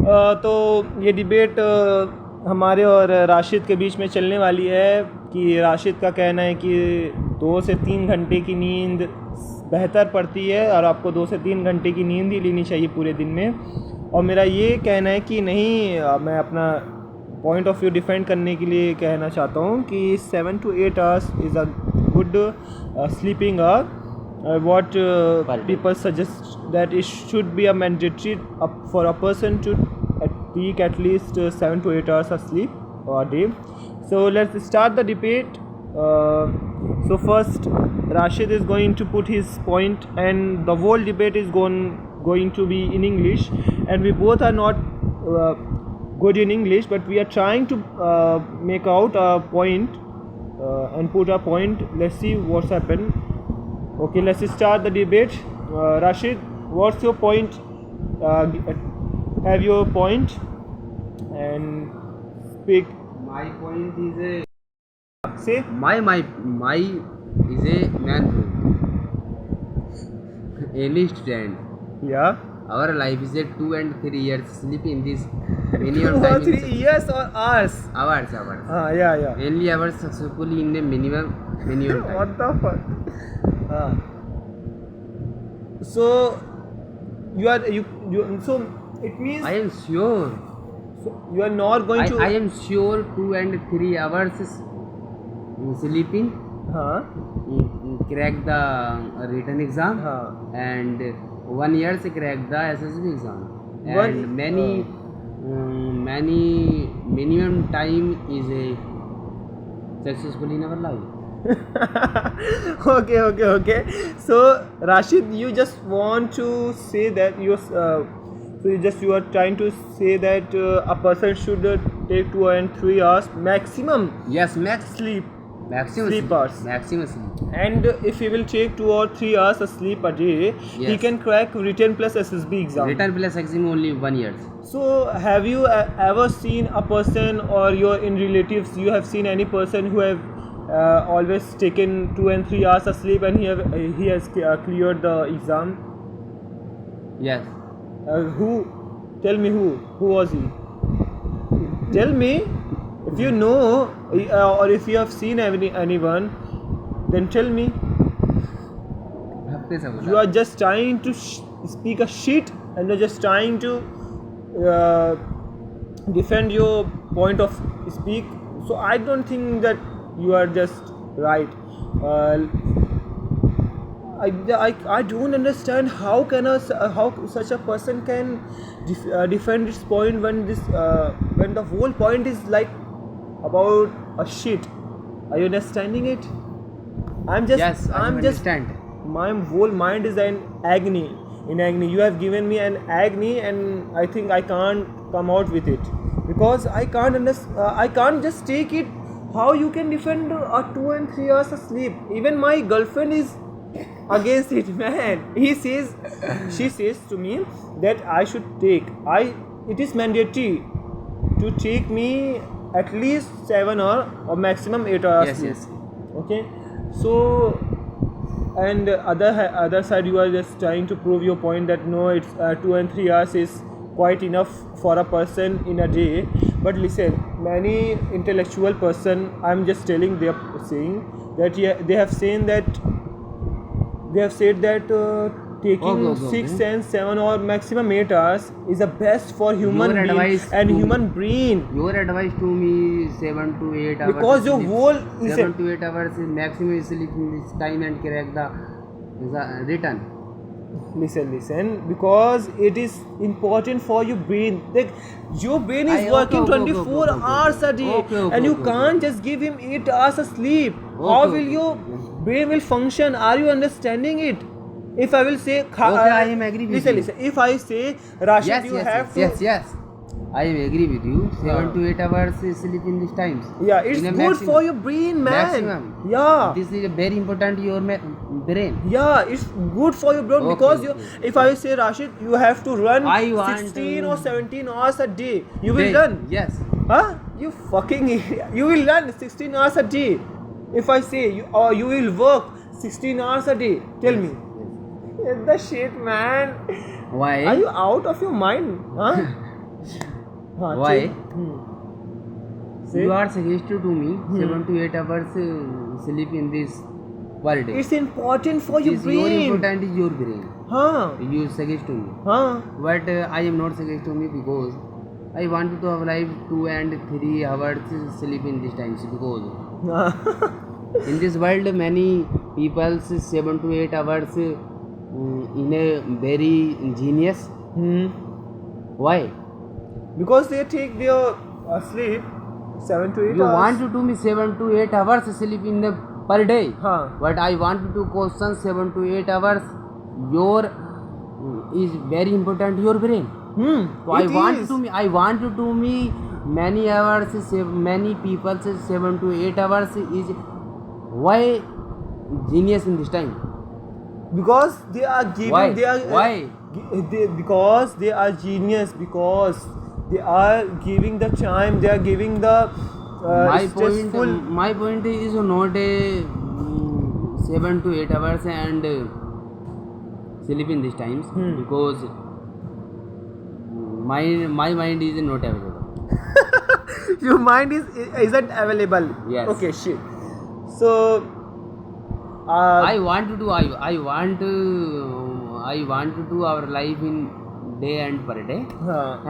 तो ये डिबेट हमारे और राशिद के बीच में चलने वाली है कि राशिद का कहना है कि 2 से 3 घंटे की नींद बेहतर पड़ती है और आपको 2 से 3 घंटे की नींद ही लेनी चाहिए पूरे दिन में। और मेरा ये कहना है कि नहीं, मैं अपना पॉइंट ऑफ व्यू डिफेंड करने के लिए कहना चाहता हूँ कि 7 to 8 hours is a good sleeping hour. What people suggest that it should be a mandatory for a person to take at least 7 to 8 hours of sleep a day. So let's start the debate. So first, Rashid is going to put his point, and the whole debate is going to be in English, and we both are not good in English, but we are trying to make out a point and put a point. Let's see what's happened. Okay, let's start the debate. Rashid, what's your point? Have your point and speak. My point is Say. my is a man any student. Yeah. Our life is a 2 and 3 years sleep in this many 2 or time 3 years or hours? hours. Yeah. Only hours successfully in a minimum time. What the fuck? So you are you so it means I am sure. so you are not going to. I am sure 2 and 3 hours sleeping crack the written exam and 1 year से crack the SSB exam and many minimum time is a successful in our life. Okay. So Rashid, you just want to say that you are trying to say that a person should take 2 and 3 hours maximum. Yes, sleep. Maximum sleep hours. Maximum sleep. And if he will take 2 or 3 hours of sleep a day, he Yes. can crack written plus SSB exam. Written plus exam only 1 year. So have you ever seen a person, or your in relatives you have seen any person who have always taken 2 and 3 hours of sleep and he has cleared the exam? Yes. Who? Tell me who was he? Tell me if you know or if you have seen anyone, then tell me. You are just trying to speak a shit, and you're just trying to defend your point of speak. So I don't think that you are just right. I don't understand how such a person can defend this point when the whole point is like about a shit. Are you understanding it? I'm just understand. My whole mind is in agony. You have given me an agony, and I think I can't come out with it because I can't just take it. How you can defend a 2 and 3 hours of sleep? Even my girlfriend is against it, man. She says to me that I should take. It is mandatory to take me at least 7 or maximum 8 hours sleep. Yes. Okay. So, and other side, you are just trying to prove your point that no, it's 2 and 3 hours is quite enough for a person in a day. But listen, many intellectual person, I'm just telling, they are saying that they have said that taking 6 and 7 or maximum 8 hours is the best for human being and human brain. Your advice to me 7 to 8 hours. Because your whole 7 to 8 hours is maximum sleep this time and crack the written. Listen, because it is important for your brain. Like, your brain is working 24 hours a day, and you can't just give him 8 hours of sleep. How will your brain will function? Are you understanding it? If I will say, I am agree with you. Listen. If I say, Rashid, you have to. Yes. I agree with you. 7 to 8 hours sleep in these times. Yeah, it's good for your brain, man. Maximum. Yeah. This is very important your brain. Yeah, it's good for your brain because if I say, Rashid, you have to run 16 or 17 hours a day, you will run. Yes. Huh? You fucking idiot. You will run 16 hours a day. If I say you will work 16 hours a day, tell me. It's the shit, man. Why? Are you out of your mind? Huh? हाँ, Why? Say? You are suggested to me 7 to 8 hours sleep in this per day. It's important for your Is your brain. important is your brain. हाँ You suggest to me. हाँ But I am not suggest to me because I want to have life 2 and 3 hours sleep in this times because in this world many people 7 to 8 hours in a very genius. Why? Because they take their sleep 7 to 8 You hours. want to do me 7 to 8 hours sleep in the per day. हाँ But I want to question 7 to 8 hours. Your is very important your brain. So I want to do me many hours. Many people say 7 to 8 hours is why genius in this time. because they are giving Why? they are Why? because they are genius, because they are giving the time, they are giving the stressful. My point is not a 7 to 8 hours and sleep in these times because my mind is not available. Your mind isn't available. Yes. Okay, shit. So I want to do our life in day and per day.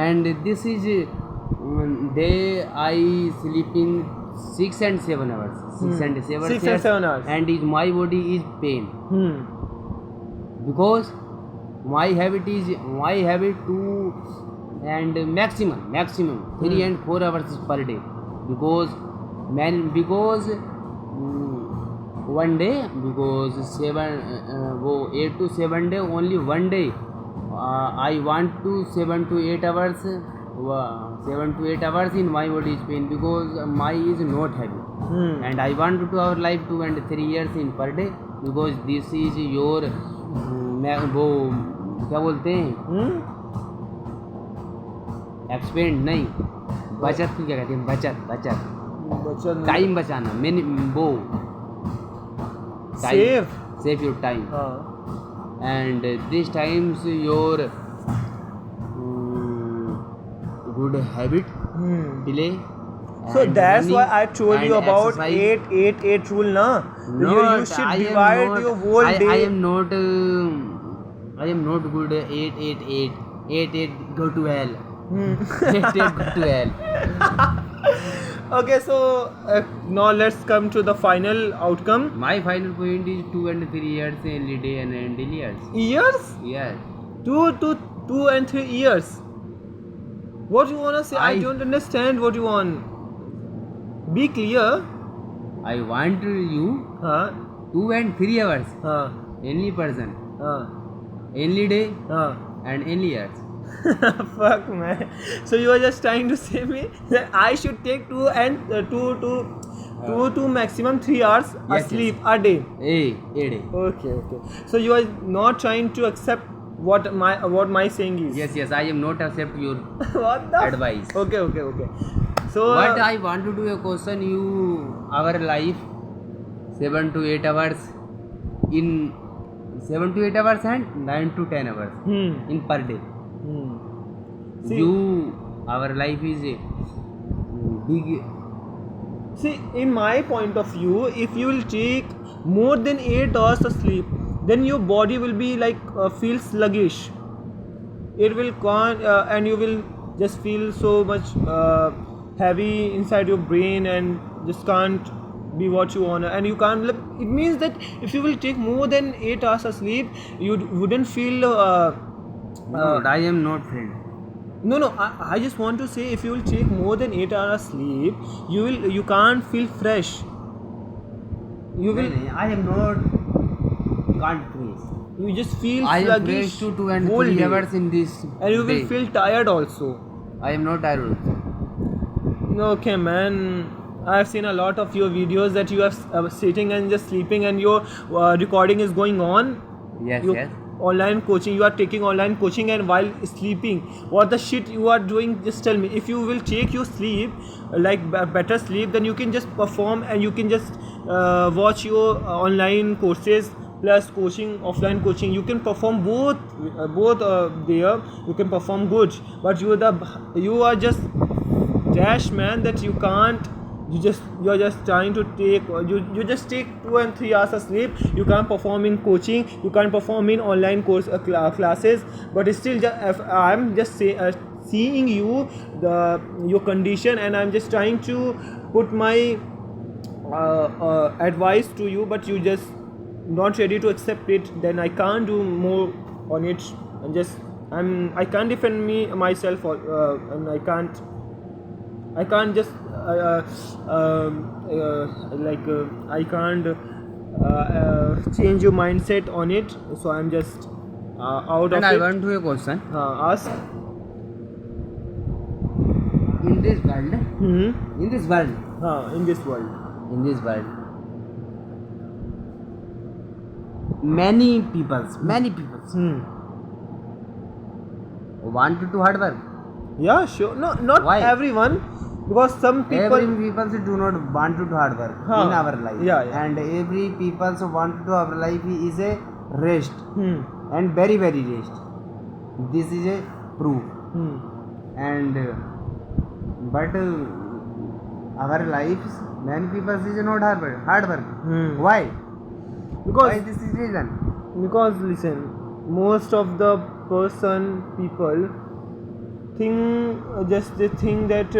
And this is day I sleeping 6 and 7 hours. 6 and 7 6 and 7 hours. And is my body is pain because my habit to and maximum 3 and 4 hours per day because one day because 8 to 7 day only one day I want to 7 to 8 hours 7 to 8 hours in my body is pain because my is not heavy and I want to do our life 2 and 3 years in per day because this is your वो क्या बोलते हैं expand नहीं बचत को क्या कहते हैं बचत टाइम बचाना मैंने वो save your time and this times your good habit delay. So and that's running why I told and you about exercise. 8 rule, na? You should I am divide not- your whole day. I am not good 8 go to hell. 8 go to hell. Okay, so now let's come to the final outcome. My final point is 2 and 3 years only day and daily years. Years? Yes. 2 and 3 years. What you wanna say? I don't understand what you want. Be clear. I want you 2 and 3 hours. Any person. Any day and any years. Fuck man. So you are just trying to say me that I should take 2 and 2 to maximum 3 hours sleep a day. A day. Okay. So you are not trying to accept what my saying is. Yes. I am not accept your What the advice. Okay. So What I want to do a question you our life 7 to 8 hours in 7 to 8 hours and 9 to 10 hours in per day. See, Our life is a big. See, in my point of view, if you will take more than 8 hours of sleep, then your body will be like feel sluggish. It will and you will just feel so much heavy inside your brain and just can't be what you want, and you can't look. It means that if you will take more than 8 hours of sleep, you wouldn't feel No, I am not friend. No. I just want to say, if you will take more than 8 hours sleep, you can't feel fresh. You will. I am not. Can't fresh. You just feel I am sluggish fresh to 2 and whole 3 day. hours in this. And you will day. feel tired also. I am not tired. Okay, man. I've seen a lot of your videos that you are sitting and just sleeping, and your recording is going on. Yes. Online coaching, you are taking online coaching and while sleeping, what the shit you are doing? Just tell me. If you will take your sleep like better sleep, then you can just perform and you can just watch your online courses plus coaching, offline coaching, you can perform both there. You can perform good, but you are just dash man that you can't. You're just trying to take you just take 2 and 3 hours of sleep. You can't perform in coaching, you can't perform in online classes, but still I'm just seeing your condition, and I'm just trying to put my advice to you, but you just not ready to accept it. Then I can't do more on it, and I can't defend myself, and I can't just I can't change your mindset on it. So I'm just out And of I it. want to a question. Ask. In this world, In this world. many people want to do hard work. Yeah, sure. No, not Why? everyone, because some people. Every people do not want to do hard work Huh. in our life. Yeah. And every people want to do our life is a rest, and very rest. This is a proof. And but our lives, many people is not hard work. Why? Why this is reason? Because listen, most of the people they think that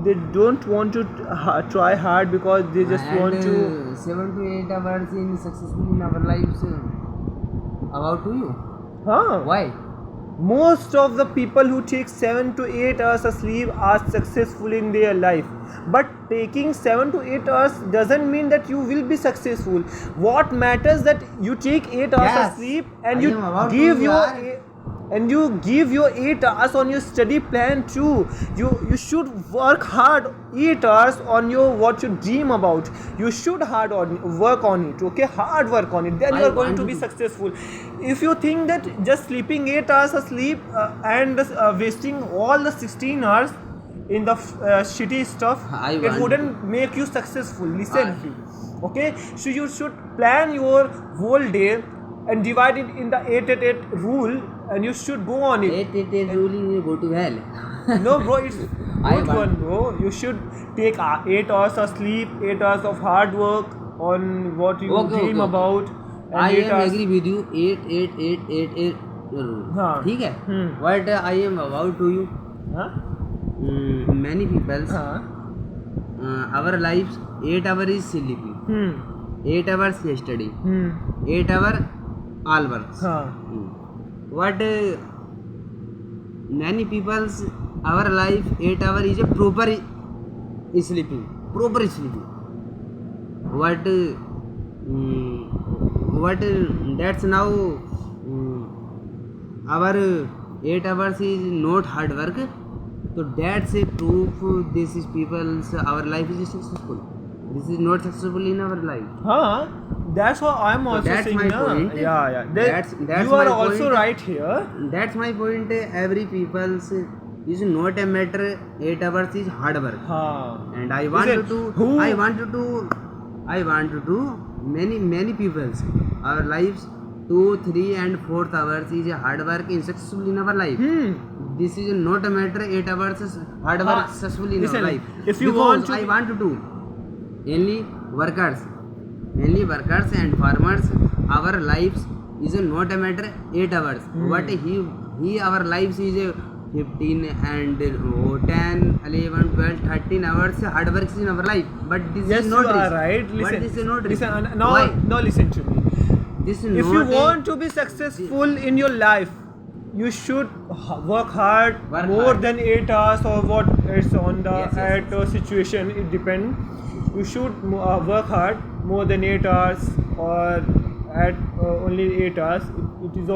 they don't want to try hard, because they just And, want to 7 to 8 hours in successful in our lives. About to you? Why? Most of the people who take 7 to 8 hours of sleep are successful in their life, but taking 7 to 8 hours doesn't mean that you will be successful. What matters that you take 8 hours Yes, of sleep, I and you am about to give your yaar. and you give your 8 hours on your study plan too. You should work hard 8 hours on what you dream about. You should work on it, okay? Hard work on it, then I you are going want to be to- successful. If you think that just sleeping 8 hours of sleep and wasting all the 16 hours in the shitty stuff, I it want wouldn't make you successful. Listen, okay? So you should plan your whole day and divide it in the 8-8 rule, and you should go on it. 8 ruling you go to hell. No, bro, it's I good want- one, bro. You should take 8 hours of sleep, 8 hours of hard work on what you dream about. And I 8 am hours. agree with you. 8 rule. हाँ. ठीक है? Hmm. What I am about to you. Huh? Many people. Our lives 8 hours is sleeping. 8 hours study. 8 hours all works. What many people's our life 8 hours is a proper sleeping. What that's now our 8 hours is not hard work. So that's a proof this is people's our life is successful. This is not successful in our life. That's what I'm also that's saying. my na? point. Yeah. That's you are my also point. right here. That's my point. Every people's is not a matter. 8 hours is hard work. And I want Listen, to. I want to do many people's our lives 2, 3 and 4th hours is a hard work in successful in our life. This is not a matter 8 hours is hard work successful in Listen, our life. if you Because want to- I want to do only workers and farmers. Our lives is not a matter 8 hours. What he our lives is a 15 and 10, 11, 12, 13 hours hard work is in our life. But this Yes, is not you are risk. right. But Listen, this is not risk. listen. Why? Now listen to me. This is If not you a- want to be successful in your life, you should work hard more hard. than 8 hours, or what it's on the Yes. situation. It depends. You should work hard more than 8 hours, or at only 8 hours. It is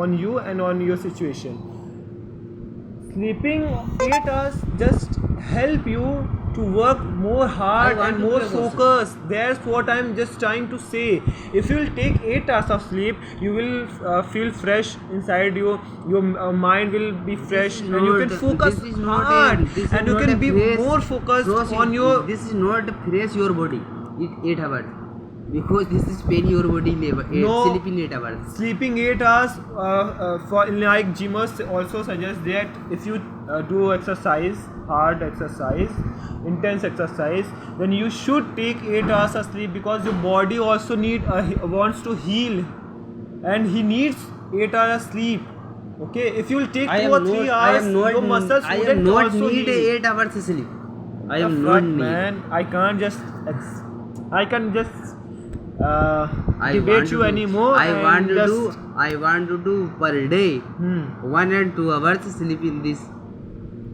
on you and on your situation. Sleeping 8 hours just help you to work more hard I want and to more be a person. focused. That's what I'm just trying to say. If you will take 8 hours of sleep, you will feel fresh inside you. Your mind will be fresh, and you can focus this is not hard, this is and you not can a be phrase more focused crossing- on your. This is not phrase your body. 8 hours. Because this is pain your body No. sleeping 8 hours. Sleeping 8 hours, for like gymmers also suggest that if you do exercise, hard exercise, intense exercise, then you should take 8 hours of sleep, because your body also wants to heal, and he needs 8 hours of sleep. Okay, if you will take 2 or 3 hours, your muscles I am wouldn't not also need heal. 8 hours sleep. I am The not fuck, need. man, I can just I debate want you to do- anymore. I and want to just, do. I want to do per day 1 and 2 hours sleep in this.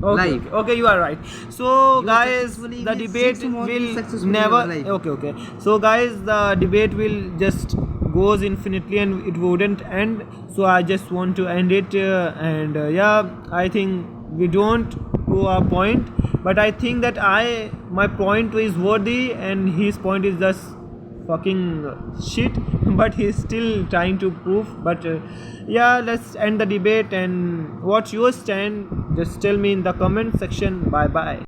Okay, life. okay, you are right. So You guys, successfully the will debate 6 months will successfully in never. your life. Okay. So guys, the debate will just goes infinitely and it wouldn't end. So I just want to end it, and yeah, I think we don't go our point, but I think that my point is worthy and his point is just fucking shit. But he's still trying to prove. But yeah, let's end the debate. And what's your stand? Just tell me in the comment section. Bye bye.